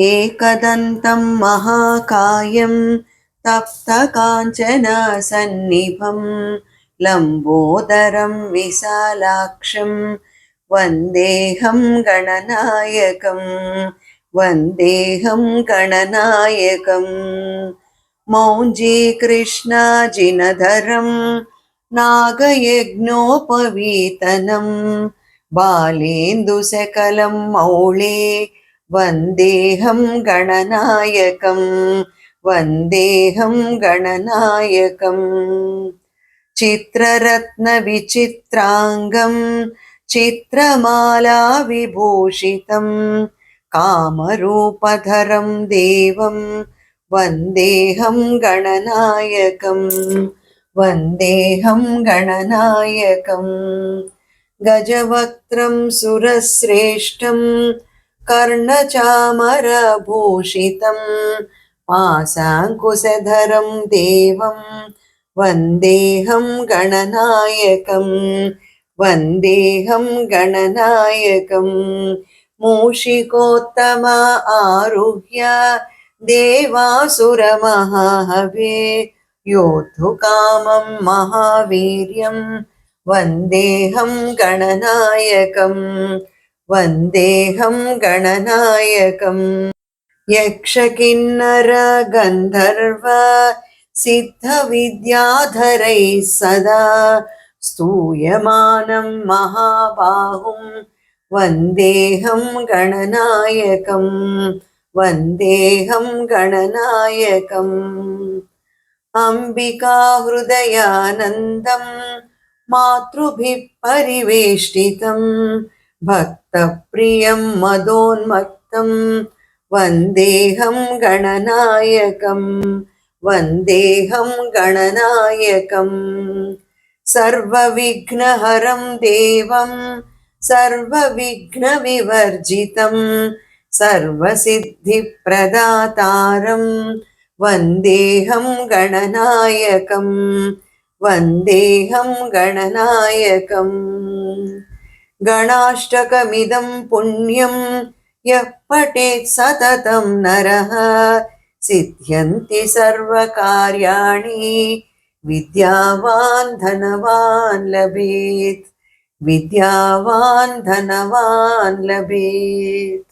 एकदन्तं महाकायं तप्तकाञ्चनसन्निभं लम्बोदरं विशालाक्षं वन्देऽहं गणनायकं वन्देऽहं गणनायकम् मौञ्जीकृष्णाजिनधरं नागयज्ञोपवीतनं बालेन्दुसकलं मौळे वन्देऽहं गणनायकं वन्देऽहं गणनायकम् चित्ररत्नविचित्राङ्गं चित्रमालाविभूषितं कामरूपधरं देवं वन्देऽहं गणनायकं वन्देऽहं गणनायकम् गजवक्त्रं सुरश्रेष्ठं कर्णचामरभूषितं पाशाङ्कुशधरं देवं वन्देऽहं गणनायकं वन्देऽहं गणनायकम् मूषिकोत्तम आरुह्य देवासुरमहाहवे योद्धुकामं महावीर्यं वन्देऽहं गणनायकं वन्देऽहं गणनायकम् यक्षकिन्नरगन्धर्व सिद्धविद्याधरैः सदा स्तूयमानं महाबाहुं वन्देऽहं गणनायकं वन्देऽहं गणनायकम् अम्बिकाहृदयानन्दं मातृभिः परिवेष्टितं भक्तप्रियं मदोन्मत्तं वन्देऽहं गणनायकं वन्देऽहं गणनायकम् सर्वविघ्नहरं देवं सर्वविघ्नविवर्जितं सर्वसिद्धिप्रदातारं वन्देऽहं गणनायकं वन्देऽहं गणनायकम् गणाष्टकमिदं पुण्यं यः पठेत् सततं नरः सिद्ध्यन्ति सर्वकार्याणि विद्यावान् धनवान् लभेत् विद्यावान् धनवान् लभेत्।